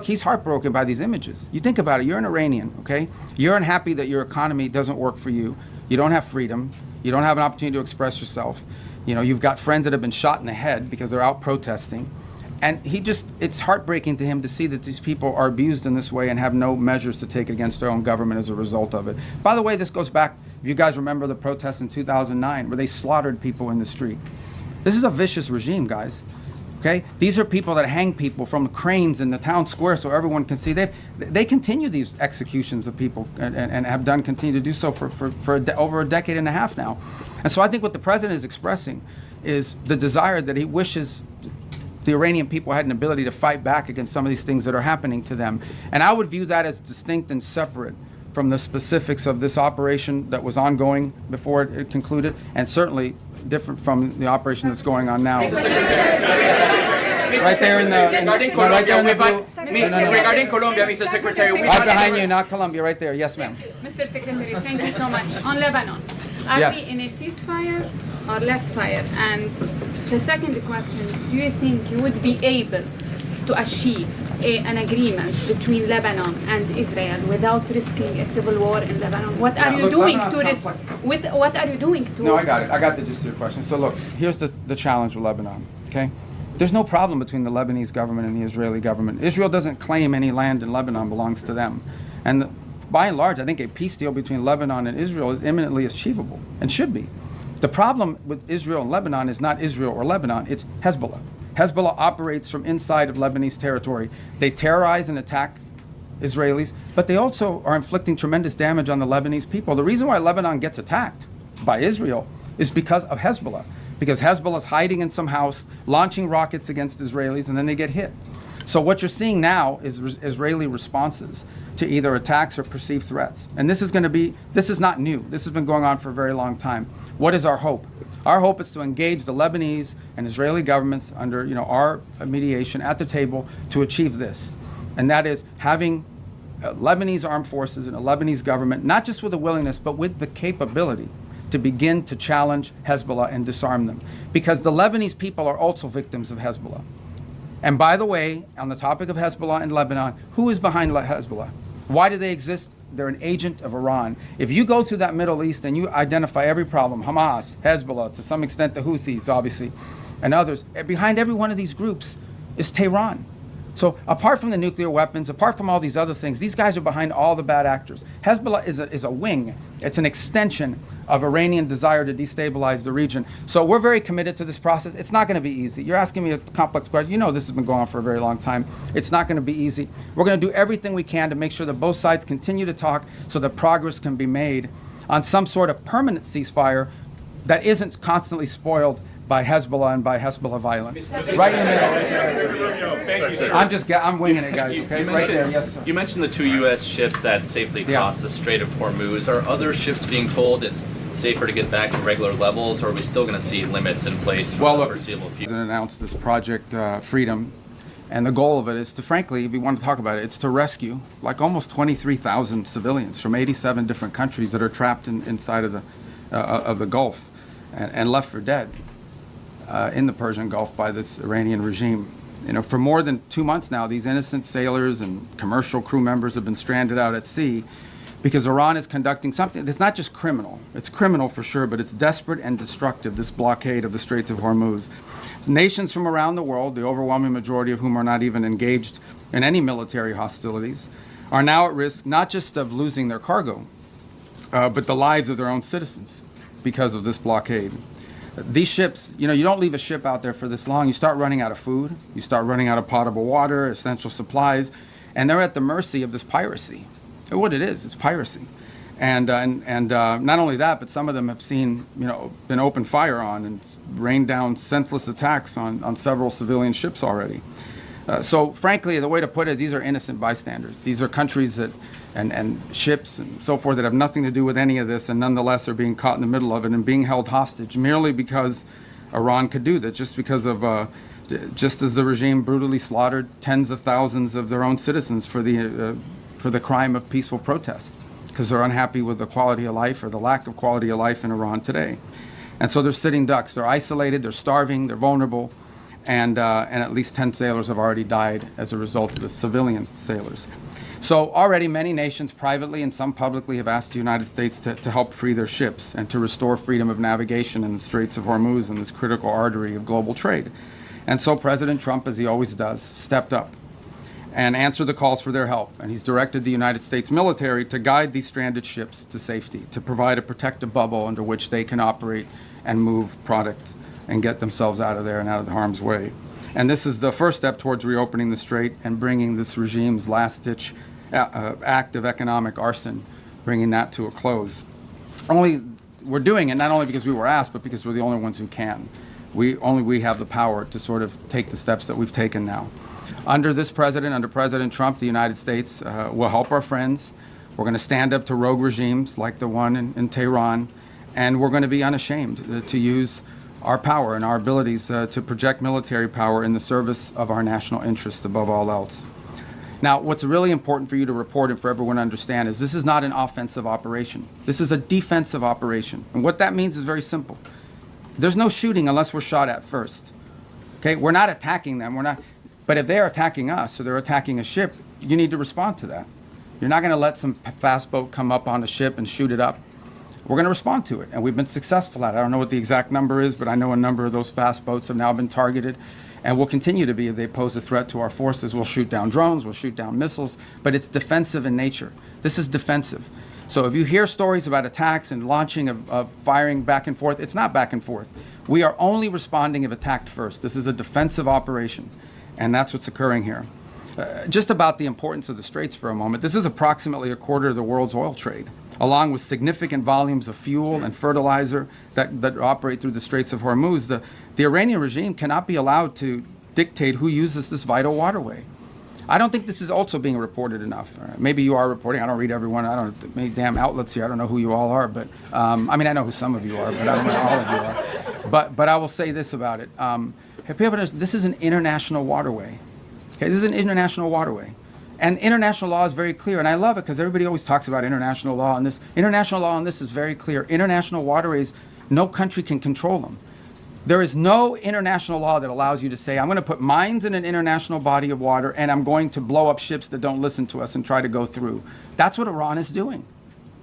He's heartbroken by these images. You think about it, you're an Iranian, okay? You're unhappy that your economy doesn't work for you. You don't have freedom. You don't have an opportunity to express yourself. You know, you've got friends that have been shot in the head because they're out protesting. And it's heartbreaking to him to see that these people are abused in this way and have no measures to take against their own government as a result of it. By the way, this goes back, if you guys remember the protests in 2009 where they slaughtered people in the street. This is a vicious regime, guys. Okay, these are people that hang people from cranes in the town square so everyone can see. They continue these executions of people and have continue to do so for over a decade and a half now. And so I think what the president is expressing is the desire that he wishes the Iranian people had an ability to fight back against some of these things that are happening to them. And I would view that as distinct and separate from the specifics of this operation that was ongoing before it concluded, and certainly different from the operation that's going on now. Right there in the... Regarding Colombia, Mr. Secretary... Right behind you, not Colombia, right there. Yes, ma'am. Mr. Secretary, thank you so much. On Lebanon, are we in a ceasefire or less fire? And the second question, do you think you would be able to achieve an agreement between Lebanon and Israel without risking a civil war in Lebanon? What are you doing to risk? What are you doing to? No, I got it. I got the gist of your question. So look, here's the challenge with Lebanon. Okay, there's no problem between the Lebanese government and the Israeli government. Israel doesn't claim any land in Lebanon belongs to them, and by and large, I think a peace deal between Lebanon and Israel is imminently achievable and should be. The problem with Israel and Lebanon is not Israel or Lebanon; it's Hezbollah. Hezbollah operates from inside of Lebanese territory. They terrorize and attack Israelis, but they also are inflicting tremendous damage on the Lebanese people. The reason why Lebanon gets attacked by Israel is because of Hezbollah, because Hezbollah is hiding in some house, launching rockets against Israelis, and then they get hit. So what you're seeing now is Israeli responses to either attacks or perceived threats. And this is not new. This has been going on for a very long time. What is our hope? Our hope is to engage the Lebanese and Israeli governments under our mediation at the table to achieve this. And that is having Lebanese armed forces and a Lebanese government, not just with the willingness, but with the capability to begin to challenge Hezbollah and disarm them. Because the Lebanese people are also victims of Hezbollah. And by the way, on the topic of Hezbollah in Lebanon, who is behind Hezbollah? Why do they exist? They're an agent of Iran. If you go through that Middle East and you identify every problem, Hamas, Hezbollah, to some extent the Houthis, obviously, and others, behind every one of these groups is Tehran. So apart from the nuclear weapons, apart from all these other things, these guys are behind all the bad actors. Hezbollah is a wing. It's an extension of Iranian desire to destabilize the region. So we're very committed to this process. It's not going to be easy. You're asking me a complex question. You know this has been going on for a very long time. It's not going to be easy. We're going to do everything we can to make sure that both sides continue to talk so that progress can be made on some sort of permanent ceasefire that isn't constantly spoiled by Hezbollah and by Hezbollah violence. Right in the middle. Thank you, sir. I'm winging it, guys, okay? Right there, yes, sir. You mentioned the 2 U.S. ships that safely crossed the Strait of Hormuz. Are other ships being told it's safer to get back to regular levels, or are we still going to see limits in place for the foreseeable future? The president announced this Project Freedom, and the goal of it is to, frankly, if you want to talk about it, it's to rescue like almost 23,000 civilians from 87 different countries that are trapped inside of the Gulf and left for dead. In the Persian Gulf by this Iranian regime. For more than 2 months now, these innocent sailors and commercial crew members have been stranded out at sea because Iran is conducting something that's not just criminal. It's criminal for sure, but it's desperate and destructive, this blockade of the Straits of Hormuz. Nations from around the world, the overwhelming majority of whom are not even engaged in any military hostilities, are now at risk not just of losing their cargo, but the lives of their own citizens because of this blockade. These ships, you don't leave a ship out there for this long. You start running out of food. You start running out of potable water, essential supplies, and they're at the mercy of this piracy. And what it is, it's piracy. And not only that, but some of them have seen, been open fire on and rained down senseless attacks on several civilian ships already. So frankly, the way to put it, these are innocent bystanders. These are countries that and ships and so forth that have nothing to do with any of this, and nonetheless are being caught in the middle of it and being held hostage merely because Iran could do that, just as the regime brutally slaughtered tens of thousands of their own citizens for the crime of peaceful protest, because they're unhappy with the quality of life or the lack of quality of life in Iran today. And so they're sitting ducks. They're isolated, they're starving, they're vulnerable. and at least 10 sailors have already died as a result of the civilian sailors. So already many nations privately and some publicly have asked the United States to help free their ships and to restore freedom of navigation in the Straits of Hormuz and this critical artery of global trade. And so President Trump, as he always does, stepped up and answered the calls for their help. And he's directed the United States military to guide these stranded ships to safety, to provide a protective bubble under which they can operate and move product and get themselves out of there and out of the harm's way. And this is the first step towards reopening the strait and bringing this regime's last-ditch act of economic arson, bringing that to a close. We're doing it not only because we were asked, but because we're the only ones who can. We have the power to sort of take the steps that we've taken now. Under this president, under President Trump, the United States will help our friends. We're going to stand up to rogue regimes like the one in Tehran, and we're going to be unashamed to use our power and our abilities to project military power in the service of our national interest above all else. Now, what's really important for you to report and for everyone to understand is this is not an offensive operation. This is a defensive operation. And what that means is very simple. There's no shooting unless we're shot at first. Okay, we're not attacking them. But if they're attacking us or they're attacking a ship, you need to respond to that. You're not going to let some fast boat come up on a ship and shoot it up. We're going to respond to it, and we've been successful at it. I don't know what the exact number is, but I know a number of those fast boats have now been targeted, and will continue to be if they pose a threat to our forces. We'll shoot down drones, we'll shoot down missiles, but it's defensive in nature. This is defensive. So if you hear stories about attacks and launching of firing back and forth, it's not back and forth. We are only responding if attacked first. This is a defensive operation, and that's what's occurring here. Just about the importance of the Straits for a moment. This is approximately a quarter of the world's oil trade, along with significant volumes of fuel and fertilizer that operate through the Straits of Hormuz. The Iranian regime cannot be allowed to dictate who uses this vital waterway. I don't think this is also being reported enough. Maybe you are reporting. I don't read everyone. I don't many damn outlets here. I don't know who you all are, but I mean, I know who some of you are, but I don't know all of you are. But I will say this about it. This is an international waterway. Okay, this is an international waterway. And international law is very clear, and I love it because everybody always talks about international law, and this international law on this is very clear. International waterways, no country can control them. There is no international law that allows you to say, I'm going to put mines in an international body of water, and I'm going to blow up ships that don't listen to us and try to go through. That's what Iran is doing.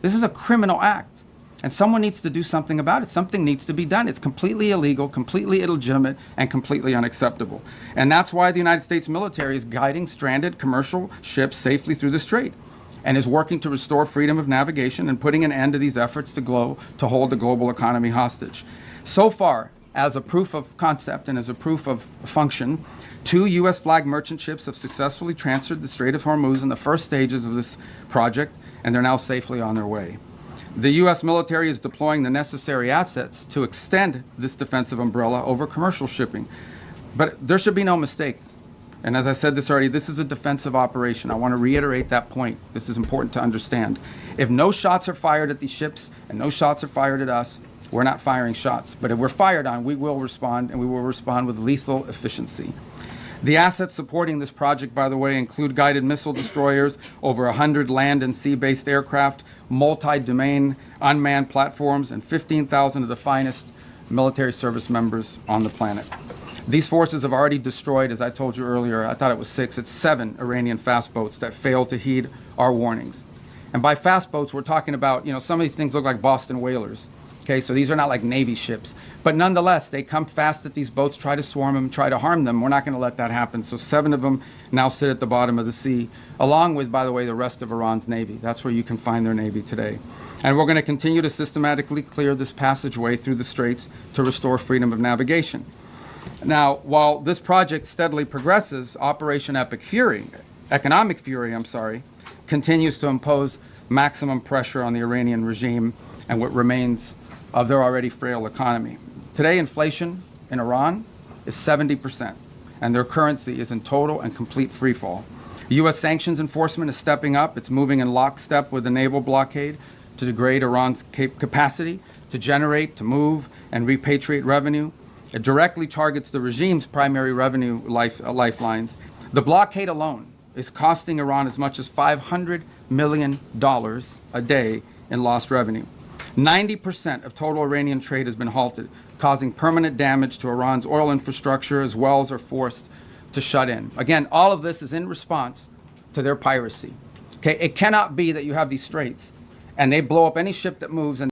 This is a criminal act, and someone needs to do something about it. Something needs to be done. It's completely illegal, completely illegitimate, and completely unacceptable. And that's why the United States military is guiding stranded commercial ships safely through the strait and is working to restore freedom of navigation and putting an end to these efforts to hold the global economy hostage. So far, as a proof of concept and as a proof of function, 2 U.S. flag merchant ships have successfully transferred the Strait of Hormuz in the first stages of this project, and they're now safely on their way. The U.S. military is deploying the necessary assets to extend this defensive umbrella over commercial shipping. But there should be no mistake. And as I said this already, this is a defensive operation. I want to reiterate that point. This is important to understand. If no shots are fired at these ships and no shots are fired at us, we're not firing shots. But if we're fired on, we will respond, and we will respond with lethal efficiency. The assets supporting this project, by the way, include guided missile destroyers, over 100 land and sea-based aircraft, multi-domain unmanned platforms, and 15,000 of the finest military service members on the planet. These forces have already destroyed, as I told you earlier, I thought it was 6, it's 7 Iranian fast boats that failed to heed our warnings. And by fast boats, we're talking about, some of these things look like Boston whalers. Okay, so these are not like Navy ships. But nonetheless, they come fast at these boats, try to swarm them, try to harm them. We're not going to let that happen. So 7 of them now sit at the bottom of the sea, along with, by the way, the rest of Iran's Navy. That's where you can find their Navy today. And we're going to continue to systematically clear this passageway through the straits to restore freedom of navigation. Now, while this project steadily progresses, Operation Economic Fury, continues to impose maximum pressure on the Iranian regime and what remains of their already frail economy. Today, inflation in Iran is 70%, and their currency is in total and complete freefall. U.S. sanctions enforcement is stepping up. It's moving in lockstep with the naval blockade to degrade Iran's capacity to generate, to move, and repatriate revenue. It directly targets the regime's primary revenue lifelines. The blockade alone is costing Iran as much as $500 million a day in lost revenue. 90% of total Iranian trade has been halted, causing permanent damage to Iran's oil infrastructure as wells are forced to shut in. Again, all of this is in response to their piracy. Okay, it cannot be that you have these straits and they blow up any ship that moves and